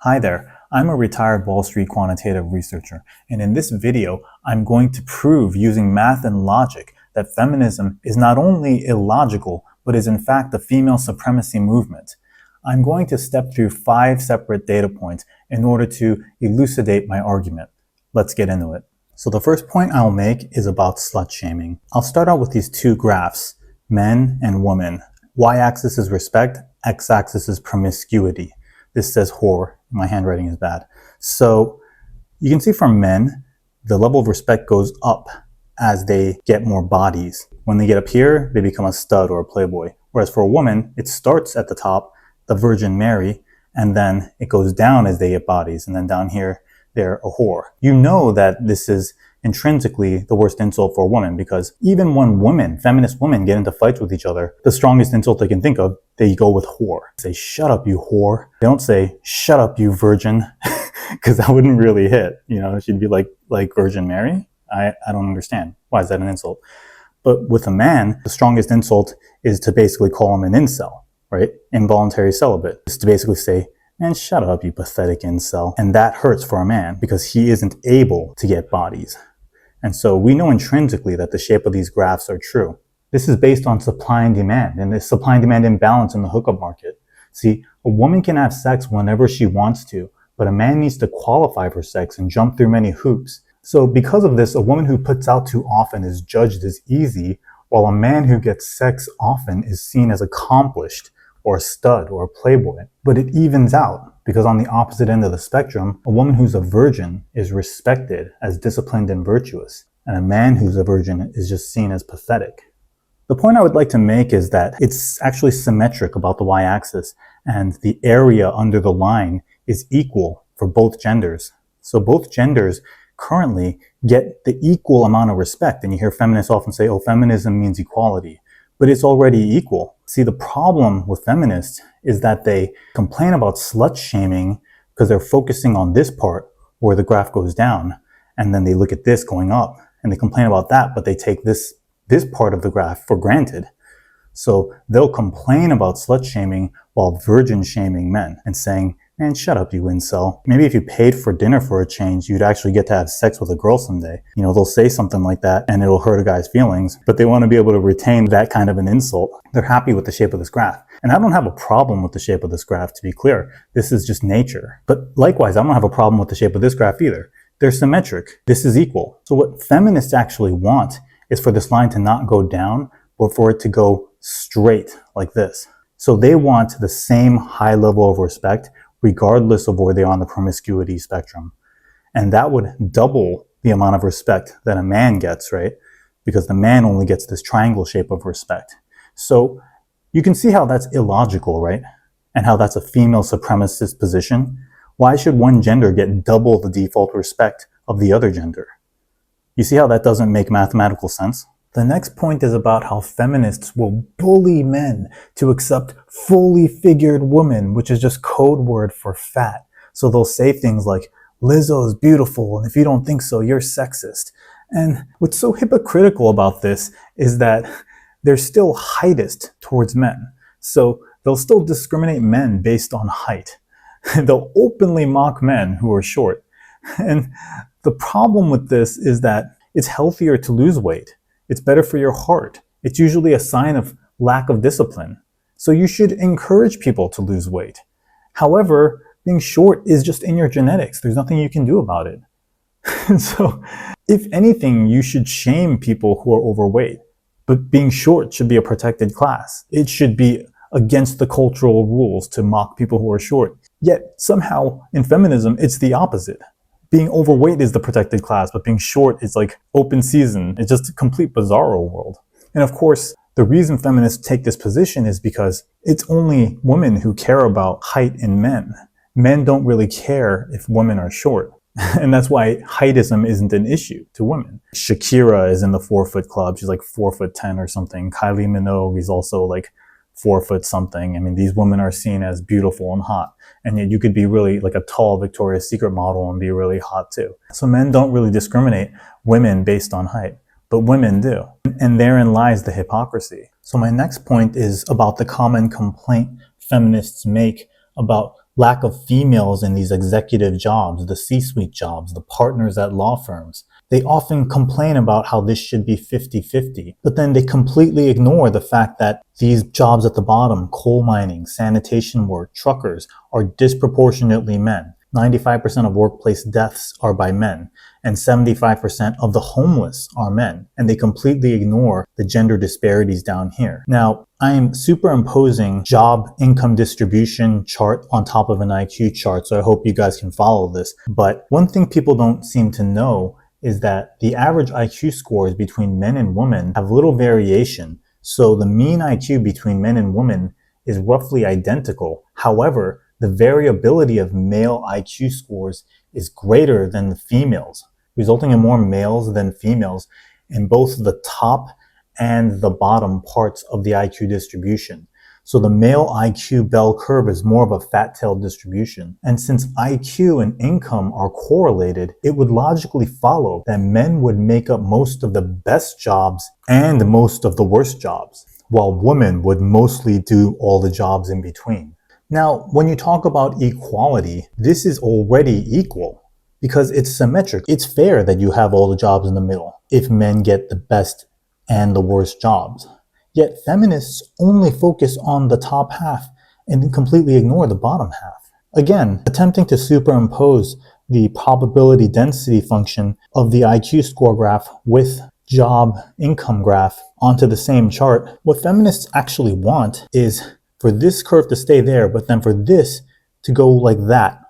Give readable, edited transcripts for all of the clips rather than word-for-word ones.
Hi there, I'm a retired Wall Street quantitative researcher, and in this video, I'm going to prove using math and logic that feminism is not only illogical, but is in fact a female supremacy movement. I'm going to step through 5 separate data points in order to elucidate my argument. Let's get into it. So the first point I'll make is about slut-shaming. I'll start out with these two graphs, men and women. Y-axis is respect, x-axis is promiscuity. This says whore. My handwriting is bad. So you can see for men, the level of respect goes up as they get more bodies. When they get up here, they become a stud or a playboy. Whereas for a woman, it starts at the top, the Virgin Mary, and then it goes down as they get bodies. And then down here, they're a whore. You know that this is intrinsically the worst insult for a woman, because even when women, feminist women, get into fights with each other, the strongest insult they can think of, they go with whore. They say, shut up, you whore. They don't say, shut up, you virgin, because that wouldn't really hit. You know, she'd be like Virgin Mary. I don't understand. Why is that an insult? But with a man, the strongest insult is to basically call him an incel, right? Involuntary celibate. Is to basically say, man, shut up, you pathetic incel. And that hurts for a man because he isn't able to get bodies. And so we know intrinsically that the shape of these graphs are true. This is based on supply and demand, and the supply and demand imbalance in the hookup market. See, a woman can have sex whenever she wants to, but a man needs to qualify for sex and jump through many hoops. So because of this, a woman who puts out too often is judged as easy, while a man who gets sex often is seen as accomplished, or a stud, or a playboy. But it evens out, because on the opposite end of the spectrum, a woman who's a virgin is respected as disciplined and virtuous, and a man who's a virgin is just seen as pathetic. The point I would like to make is that it's actually symmetric about the y-axis, and the area under the line is equal for both genders. So both genders currently get the equal amount of respect, and you hear feminists often say, oh, feminism means equality. But it's already equal. See, the problem with feminists is that they complain about slut-shaming because they're focusing on this part where the graph goes down, and then they look at this going up, and they complain about that, but they take this part of the graph for granted. So they'll complain about slut-shaming while virgin-shaming men and saying, man, shut up, you incel. Maybe if you paid for dinner for a change, you'd actually get to have sex with a girl someday. You know, they'll say something like that and it'll hurt a guy's feelings, but they want to be able to retain that kind of an insult. They're happy with the shape of this graph. And I don't have a problem with the shape of this graph, to be clear. This is just nature. But likewise, I don't have a problem with the shape of this graph either. They're symmetric. This is equal. So what feminists actually want is for this line to not go down, but for it to go straight like this. So they want the same high level of respect regardless of where they are on the promiscuity spectrum. And that would double the amount of respect that a man gets, right? Because the man only gets this triangle shape of respect. So you can see how that's illogical, right? And how that's a female supremacist position. Why should one gender get double the default respect of the other gender? You see how that doesn't make mathematical sense? The next point is about how feminists will bully men to accept fully figured women, which is just code word for fat. So they'll say things like, Lizzo's beautiful, and if you don't think so, you're sexist. And what's so hypocritical about this is that they're still heightist towards men. So they'll still discriminate men based on height. They'll openly mock men who are short. And the problem with this is that it's healthier to lose weight. It's better for your heart. It's usually a sign of lack of discipline. So you should encourage people to lose weight. However, being short is just in your genetics. There's nothing you can do about it. So if anything, you should shame people who are overweight. But being short should be a protected class. It should be against the cultural rules to mock people who are short. Yet somehow in feminism, it's the opposite. Being overweight is the protected class, but being short is like open season. It's just a complete bizarro world. And of course, the reason feminists take this position is because it's only women who care about height in men. Men don't really care if women are short. And that's why heightism isn't an issue to women. Shakira is in the 4-foot club. She's like 4'10" or something. Kylie Minogue is also like 4 foot something. I mean, these women are seen as beautiful and hot. And yet you could be really like a tall Victoria's Secret model and be really hot too. So men don't really discriminate women based on height, but women do. And therein lies the hypocrisy. So my next point is about the common complaint feminists make about lack of females in these executive jobs, the C-suite jobs, the partners at law firms. They often complain about how this should be 50-50, but then they completely ignore the fact that these jobs at the bottom, coal mining, sanitation work, truckers, are disproportionately men. 95% of workplace deaths are by men, and 75% of the homeless are men, and they completely ignore the gender disparities down here. Now, I am superimposing job income distribution chart on top of an IQ chart, so I hope you guys can follow this. But one thing people don't seem to know is that the average IQ scores between men and women have little variation. So the mean IQ between men and women is roughly identical. However, the variability of male IQ scores is greater than the females, resulting in more males than females in both the top and the bottom parts of the IQ distribution. So the male IQ bell curve is more of a fat-tailed distribution. And since IQ and income are correlated, it would logically follow that men would make up most of the best jobs and most of the worst jobs, while women would mostly do all the jobs in between. Now, when you talk about equality, this is already equal because it's symmetric. It's fair that you have all the jobs in the middle if men get the best and the worst jobs. Yet feminists only focus on the top half and completely ignore the bottom half. Again, attempting to superimpose the probability density function of the IQ score graph with job income graph onto the same chart. What feminists actually want is for this curve to stay there, but then for this to go like that,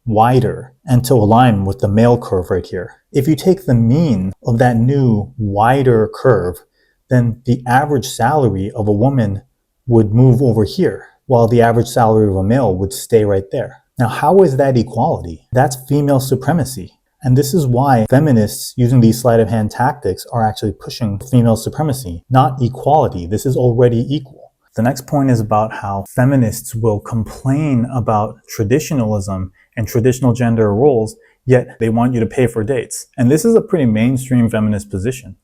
wider, and to align with the male curve right here. If you take the mean of that new wider curve, then the average salary of a woman would move over here, while the average salary of a male would stay right there. Now, how is that equality? That's female supremacy. And this is why feminists using these sleight of hand tactics are actually pushing female supremacy, not equality. This is already equal. The next point is about how feminists will complain about traditionalism and traditional gender roles, yet they want you to pay for dates. And this is a pretty mainstream feminist position.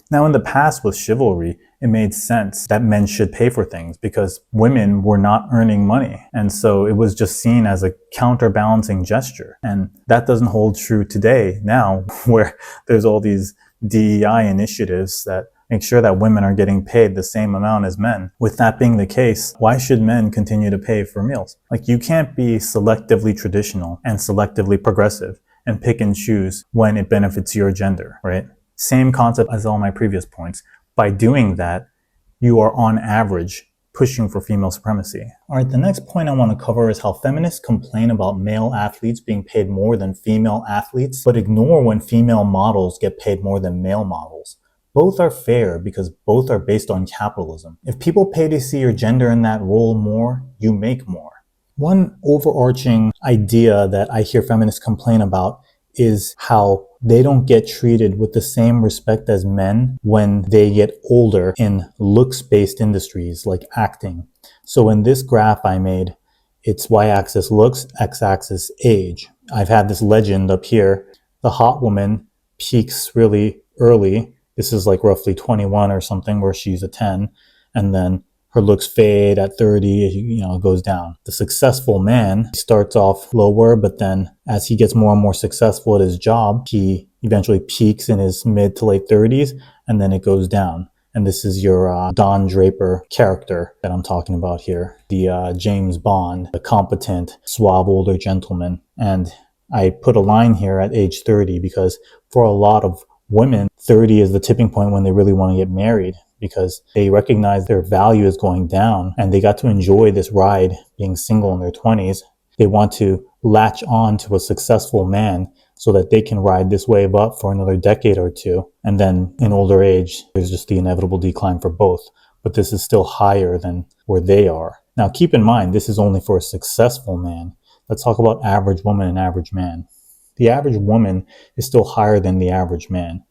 Now, in the past with chivalry, it made sense that men should pay for things because women were not earning money. And so it was just seen as a counterbalancing gesture. And that doesn't hold true today now, where there's all these DEI initiatives that make sure that women are getting paid the same amount as men. With that being the case, why should men continue to pay for meals? Like, you can't be selectively traditional and selectively progressive and pick and choose when it benefits your gender, right? Same concept as all my previous points. By doing that, you are on average pushing for female supremacy. All right, the next point I want to cover is how feminists complain about male athletes being paid more than female athletes, but ignore when female models get paid more than male models. Both are fair because both are based on capitalism. If people pay to see your gender in that role more, you make more. One overarching idea that I hear feminists complain about is how they don't get treated with the same respect as men when they get older in looks-based industries like acting. So in this graph I made, it's y-axis looks, x-axis age. I've had this legend up here. The hot woman peaks really early. This is like roughly 21 or something, where she's a 10. And then her looks fade at 30, it goes down. The successful man starts off lower, but then as he gets more and more successful at his job, he eventually peaks in his mid to late 30s, and then it goes down. And this is your Don Draper character that I'm talking about here. The James Bond, the competent, suave older gentleman. And I put a line here at age 30 because for a lot of women, 30 is the tipping point when they really want to get married, because they recognize their value is going down and they got to enjoy this ride being single in their 20s. They want to latch on to a successful man so that they can ride this wave up for another decade or two. And then in older age, there's just the inevitable decline for both. But this is still higher than where they are. Now, keep in mind, this is only for a successful man. Let's talk about average woman and average man. The average woman is still higher than the average man.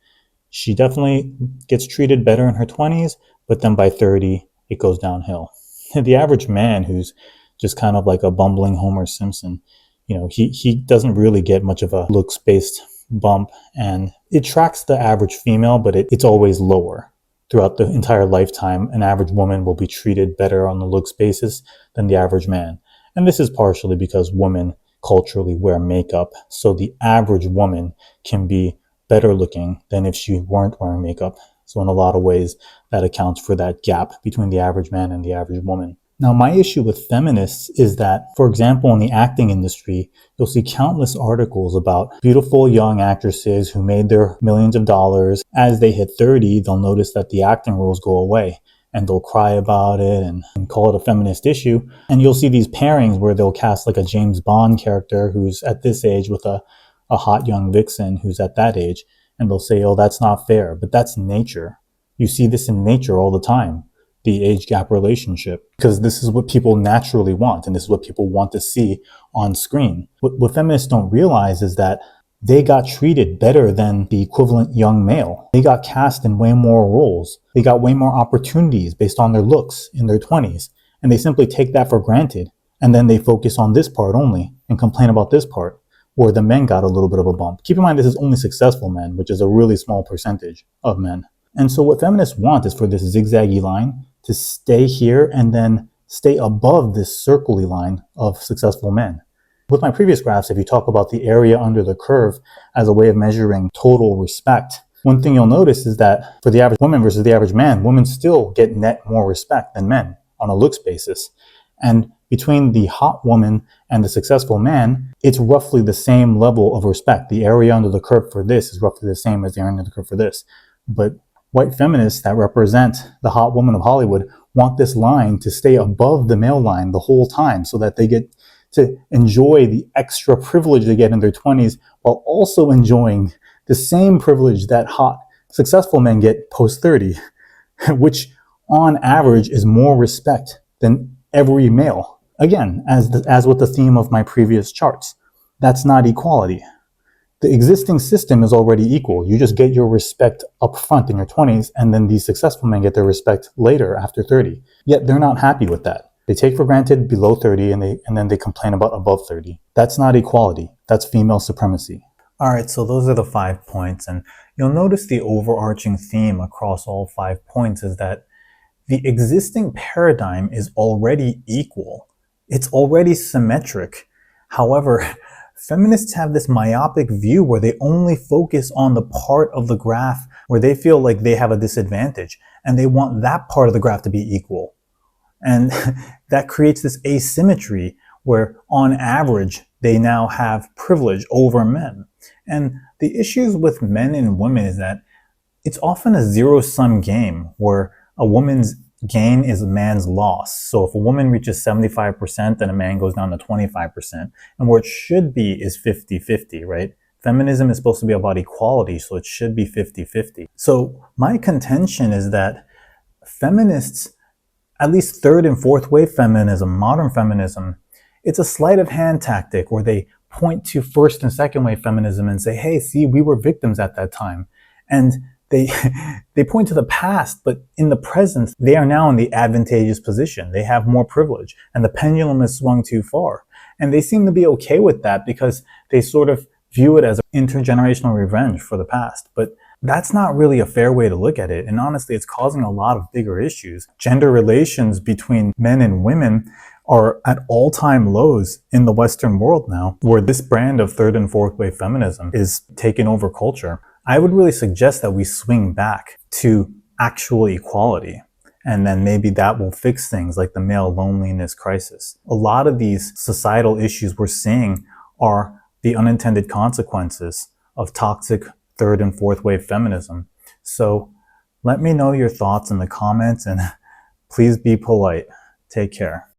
She definitely gets treated better in her 20s, but then by 30, it goes downhill. The average man, who's just kind of like a bumbling Homer Simpson, he doesn't really get much of a looks-based bump, and it tracks the average female, but it's always lower. Throughout the entire lifetime, an average woman will be treated better on the looks basis than the average man. And this is partially because women culturally wear makeup, so the average woman can be better looking than if she weren't wearing makeup. So in a lot of ways, that accounts for that gap between the average man and the average woman. Now, my issue with feminists is that, for example, in the acting industry, you'll see countless articles about beautiful young actresses who made their millions of dollars. As they hit 30, they'll notice that the acting roles go away and they'll cry about it and call it a feminist issue. And you'll see these pairings where they'll cast like a James Bond character who's at this age with a hot young vixen who's at that age. And they'll say, oh, that's not fair. But that's nature. You see this in nature all the time, the age gap relationship, because this is what people naturally want. And this is what people want to see on screen. What feminists don't realize is that they got treated better than the equivalent young male. They got cast in way more roles. They got way more opportunities based on their looks in their 20s. And they simply take that for granted. And then they focus on this part only and complain about this part, where the men got a little bit of a bump. Keep in mind, this is only successful men, which is a really small percentage of men. And so what feminists want is for this zigzaggy line to stay here and then stay above this circle-y line of successful men. With my previous graphs, if you talk about the area under the curve as a way of measuring total respect, one thing you'll notice is that for the average woman versus the average man, women still get net more respect than men on a looks basis. And between the hot woman and the successful man, it's roughly the same level of respect. The area under the curve for this is roughly the same as the area under the curve for this. But white feminists that represent the hot woman of Hollywood want this line to stay above the male line the whole time so that they get to enjoy the extra privilege they get in their 20s while also enjoying the same privilege that hot, successful men get post 30, which on average is more respect than every male. Again, as with the theme of my previous charts, that's not equality. The existing system is already equal. You just get your respect up front in your 20s, and then these successful men get their respect later after 30. Yet they're not happy with that. They take for granted below 30 and then they complain about above 30. That's not equality. That's female supremacy. All right, so those are the 5 points. And you'll notice the overarching theme across all 5 points is that the existing paradigm is already equal. It's already symmetric. However, feminists have this myopic view where they only focus on the part of the graph where they feel like they have a disadvantage, and they want that part of the graph to be equal. And that creates this asymmetry where on average, they now have privilege over men. And the issues with men and women is that it's often a zero-sum game where a woman's gain is a man's loss. So if a woman reaches 75%, then a man goes down to 25%. And where it should be is 50-50, right? Feminism is supposed to be about equality, so it should be 50-50. So my contention is that feminists, at least third and fourth wave feminism, modern feminism, it's a sleight of hand tactic where they point to first and second wave feminism and say, hey, see, we were victims at that time. And they point to the past, but in the present, they are now in the advantageous position. They have more privilege, and the pendulum has swung too far. And they seem to be okay with that because they sort of view it as intergenerational revenge for the past. But that's not really a fair way to look at it. And honestly, it's causing a lot of bigger issues. Gender relations between men and women are at all-time lows in the Western world now, where this brand of third and fourth wave feminism is taking over culture. I would really suggest that we swing back to actual equality. And then maybe that will fix things like the male loneliness crisis. A lot of these societal issues we're seeing are the unintended consequences of toxic third and fourth wave feminism. So let me know your thoughts in the comments and please be polite. Take care.